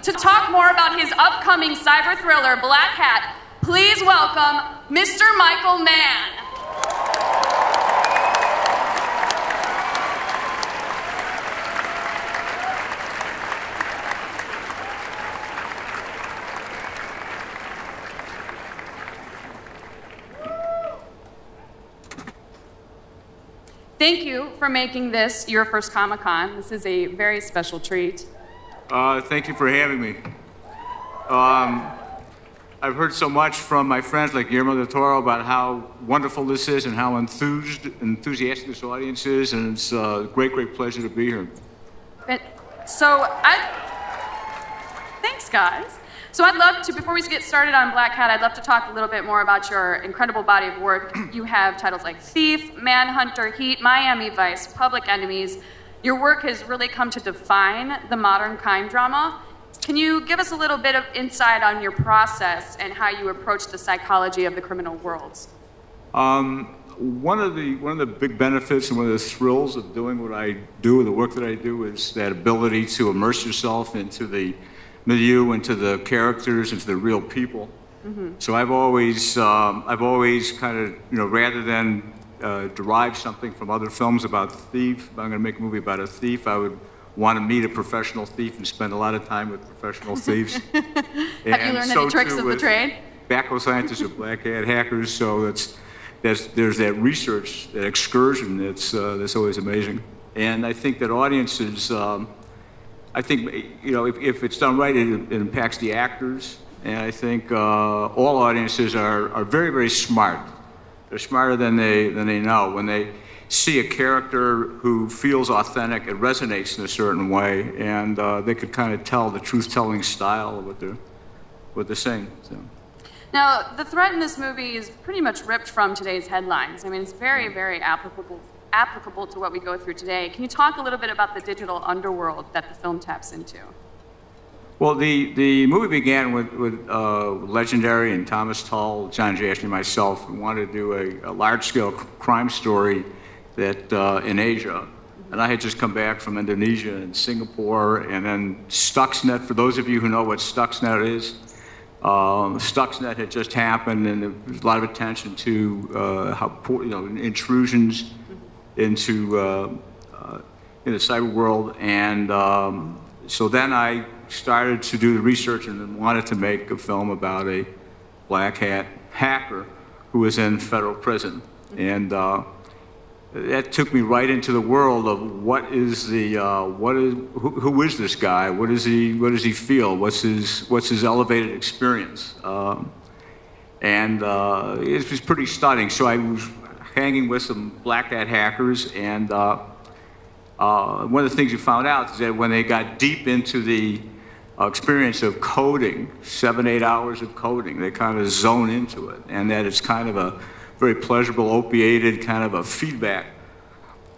To talk more about his upcoming cyber thriller, Blackhat, please welcome Mr. Michael Mann. Thank you for making this your first Comic-Con. This is a very special treat. Thank you for having me. I've heard so much from my friends like Guillermo del Toro about how wonderful this is and how enthusiastic this audience is, and it's a great, great pleasure to be here. Thanks, guys. So I'd love to, before we get started on Blackhat, I'd love to talk a little bit more about your incredible body of work. You have titles like Thief, Manhunter, Heat, Miami Vice, Public Enemies. Your work has really come to define the modern crime drama. Can you give us a little bit of insight on your process and how you approach the psychology of the criminal worlds? One of the big benefits and one of the thrills of doing what I do, the work that I do, is that ability to immerse yourself into the milieu, into the characters, into the real people. Mm-hmm. So I've always kind of, rather than derive something from other films about thief, if I'm going to make a movie about a thief, I would want to meet a professional thief and spend a lot of time with professional thieves. Have you learned any tricks of the trade? Backhoe scientists or Blackhat hackers, so there's that research, that excursion that's always amazing. And I think that audiences, I think, if it's done right, it impacts the actors. And I think all audiences are very, very smart. They're smarter than they know. When they see a character who feels authentic, it resonates in a certain way, and they could kind of tell the truth-telling style of what they're saying. So. Now, the threat in this movie is pretty much ripped from today's headlines. I mean, it's very, very applicable to what we go through today. Can you talk a little bit about the digital underworld that the film taps into? Well, the movie began with Legendary and Thomas Tull, John Jashney, and myself. We wanted to do a large-scale crime story that in Asia. And I had just come back from Indonesia and Singapore, and then Stuxnet, for those of you who know what Stuxnet is, Stuxnet had just happened, and there was a lot of attention to how intrusions into in the cyber world. And so then I started to do the research and wanted to make a film about a Blackhat hacker who was in federal prison. And that took me right into the world of who is this guy? What does he feel? What's his elevated experience? And it was pretty stunning. So I was hanging with some Blackhat hackers, and one of the things you found out is that when they got deep into the experience of coding, 7-8 hours of coding, they kind of zone into it, and that it's kind of a very pleasurable, opiated kind of a feedback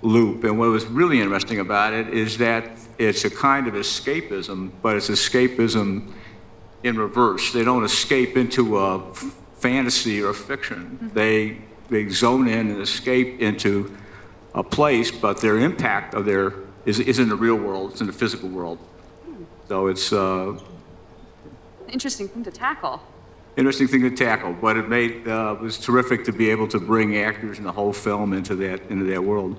loop. And what was really interesting about it is that it's a kind of escapism, but it's escapism in reverse. They don't escape into a fantasy or a fiction. Mm-hmm. They zone in and escape into a place, but their impact of is in the real world. It's in the physical world. So it's interesting thing to tackle. Interesting thing to tackle, but it was terrific to be able to bring actors and the whole film into that world.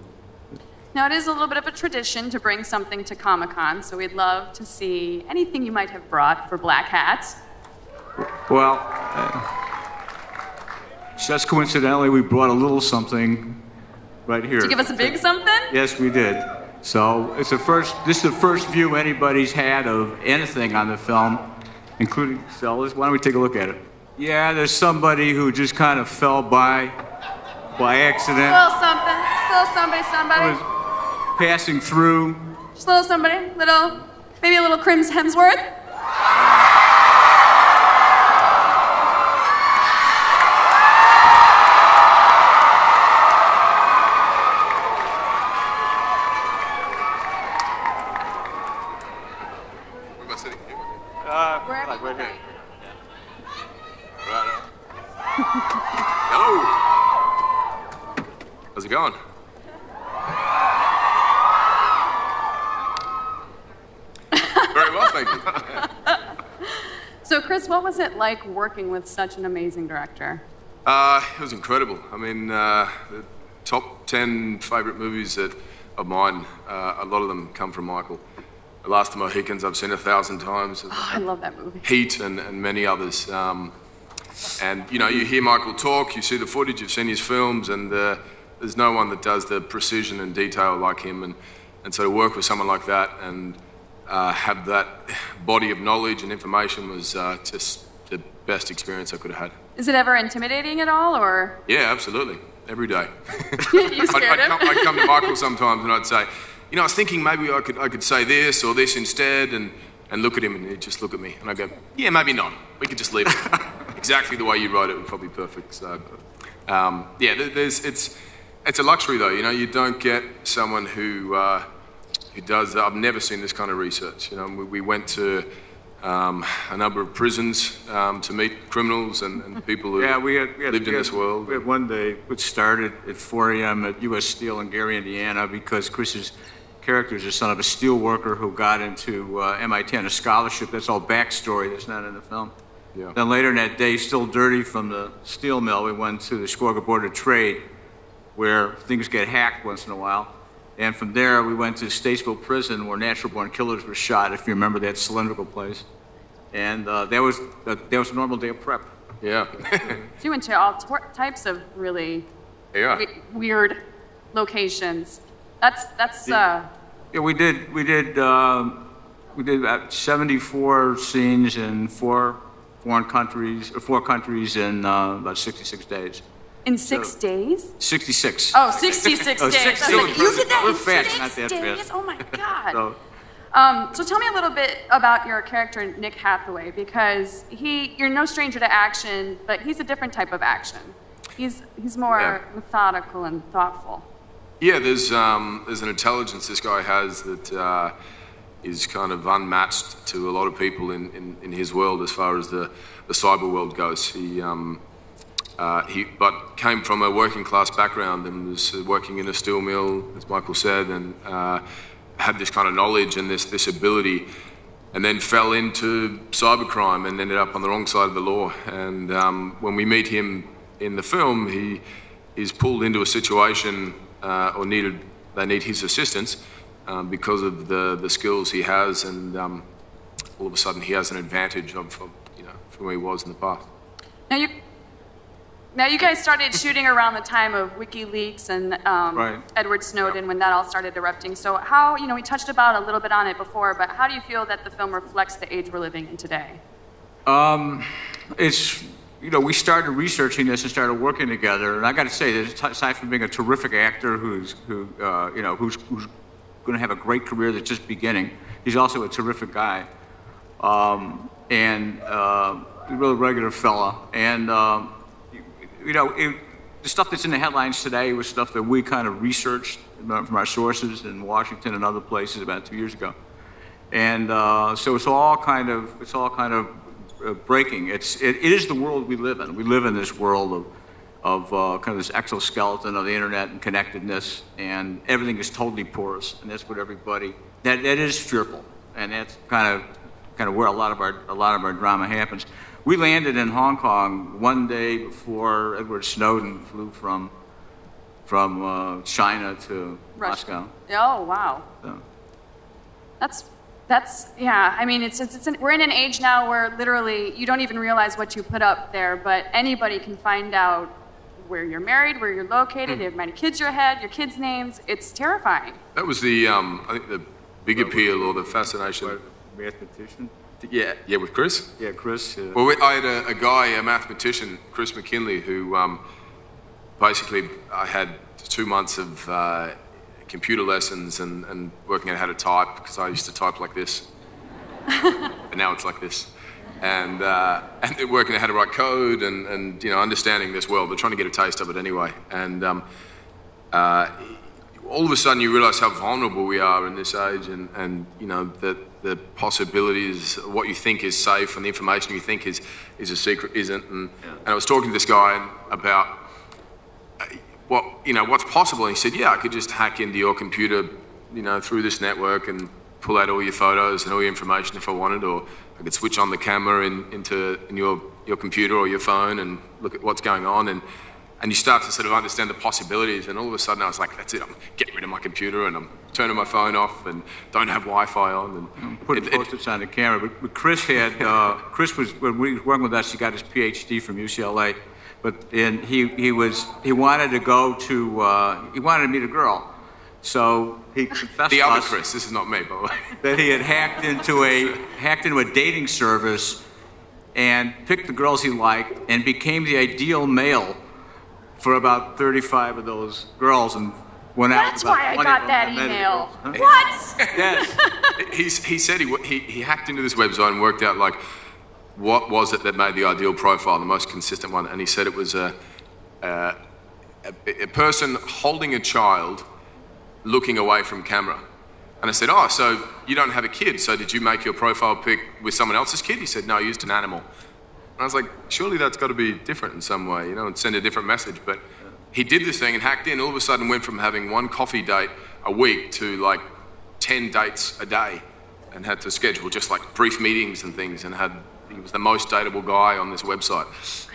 Now, it is a little bit of a tradition to bring something to Comic-Con, so we'd love to see anything you might have brought for Blackhat. Well, just coincidentally, we brought a little something right here. Did you give us a big something? Yes, we did. So this is the first view anybody's had of anything on the film, including sellers. Why don't we take a look at it? Yeah, there's somebody who just kind of fell by accident. Little somebody. Was passing through. Just a little somebody, maybe a little Crims Hemsworth. Right here. Hello. How's it going? Very well, thank you. So, Chris, what was it like working with such an amazing director? It was incredible. I mean, the top 10 favourite movies of mine, a lot of them come from Michael. The Last of the Mohicans I've seen 1,000 times. Oh, I love that movie. Heat and many others. And, you know, you hear Michael talk, you see the footage, you've seen his films, and there's no one that does the precision and detail like him. And so to work with someone like that and have that body of knowledge and information was just the best experience I could have had. Is it ever intimidating at all, or? Yeah, absolutely. Every day. You scared him? I'd come to Michael sometimes and I'd say, you know, I was thinking maybe I could say this or this instead, and look at him and he'd just look at me. And I'd go, yeah, maybe not. We could just leave it. Exactly the way you wrote it would probably be perfect. So, yeah, it's a luxury though. You know, you don't get someone who does. I've never seen this kind of research. You know, we went to a number of prisons to meet criminals and people who lived in this world. We had one day, which started at 4 a.m. at U.S. Steel in Gary, Indiana, because Chris's character is the son of a steel worker who got into MIT on a scholarship. That's all backstory that's not in the film. Yeah. Then later in that day, still dirty from the steel mill, we went to the Chicago Board of Trade, where things get hacked once in a while. And from there, we went to Statesville Prison, where natural-born killers were shot, if you remember that cylindrical place. And that was a normal day of prep. Yeah. So you went to all types of really weird locations. That's Yeah, we did about 74 scenes in four countries in about 66 days. In 6 days? 66. Oh, 66 days. I was like, you did that We're in fast, not 6 that days? fast. Oh my God. So tell me a little bit about your character, Nick Hathaway, because you're no stranger to action, but he's a different type of action. He's more methodical and thoughtful. Yeah, there's an intelligence this guy has that is kind of unmatched to a lot of people in his world as far as the cyber world goes. He came from a working class background and was working in a steel mill, as Michael said, and had this kind of knowledge and this ability, and then fell into cybercrime and ended up on the wrong side of the law. And when we meet him in the film, he is pulled into a situation or they need his assistance because of the skills he has, and all of a sudden he has an advantage of from where he was in the past. Now you guys started shooting around the time of WikiLeaks and Edward Snowden, when that all started erupting. So how, we touched about a little bit on it before, but how do you feel that the film reflects the age we're living in today? It's, we started researching this and started working together, and I got to say that aside from being a terrific actor who's going to have a great career that's just beginning, he's also a terrific guy, and a really regular fella, and the stuff that's in the headlines today was stuff that we kind of researched from our sources in Washington and other places about 2 years ago, and so it's all kind of breaking. It is the world we live in. We live in this world of kind of this exoskeleton of the internet and connectedness, and everything is totally porous, and that's what that is fearful, and that's kind of where a lot of our drama happens. We landed in Hong Kong one day before Edward Snowden flew from China to Moscow. Oh wow. So. That's yeah. I mean, we're in an age now where literally you don't even realize what you put up there, but anybody can find out where you're married, where you're located, how many kids you had, your kids' names. It's terrifying. That was the I think the big appeal or the fascination. Mathematician. Yeah, with Chris? Yeah, Chris. Well, I had a guy, a mathematician, Chris McKinley, who basically I had 2 months of computer lessons and working out how to type, because I used to type like this, and now it's like this. And working out how to write code and understanding this world, but trying to get a taste of it anyway. And all of a sudden you realize how vulnerable we are in this age, and that the possibilities, what you think is safe and the information you think is a secret isn't. And I was talking to this guy about what's possible, and he said, yeah, I could just hack into your computer, through this network and pull out all your photos and all your information if I wanted, or I could switch on the camera in your computer or your phone and look at what's going on, and you start to sort of understand the possibilities, and all of a sudden I was like, that's it, I'm getting rid of my computer and I'm turning my phone off and don't have Wi-Fi on. And putting post-its on the camera. But Chris had, Chris was, when we were working with us, he got his PhD from UCLA, and he wanted to go to, he wanted to meet a girl. So he confessed the to other us Chris, this is not me, by the way, that he had hacked into a dating service and picked the girls he liked and became the ideal male for about 35 of those girls, and went out. That's why I got that email. What? Yes. He said he hacked into this website and worked out like what was it that made the ideal profile, the most consistent one, and he said it was a person holding a child looking away from camera. And I said, oh, so you don't have a kid, so did you make your profile pic with someone else's kid? He said, no, I used an animal. And I was like, surely that's got to be different in some way, you know, and send a different message. But he did this thing and hacked in, all of a sudden went from having one coffee date a week to like 10 dates a day, and had to schedule just like brief meetings and things, and he was the most dateable guy on this website.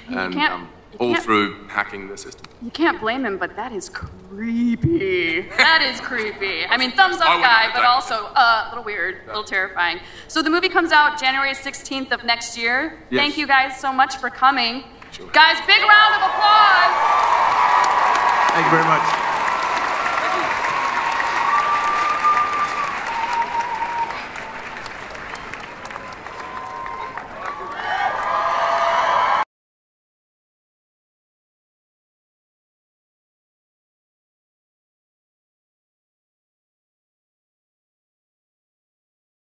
And all through hacking the system. You can't blame him, but that is creepy. That is creepy. I mean, thumbs up guy, but also a little weird, a little terrifying. So the movie comes out January 16th of next year. Yes. Thank you guys so much for coming. Sure. Guys, big round of applause. Thank you very much.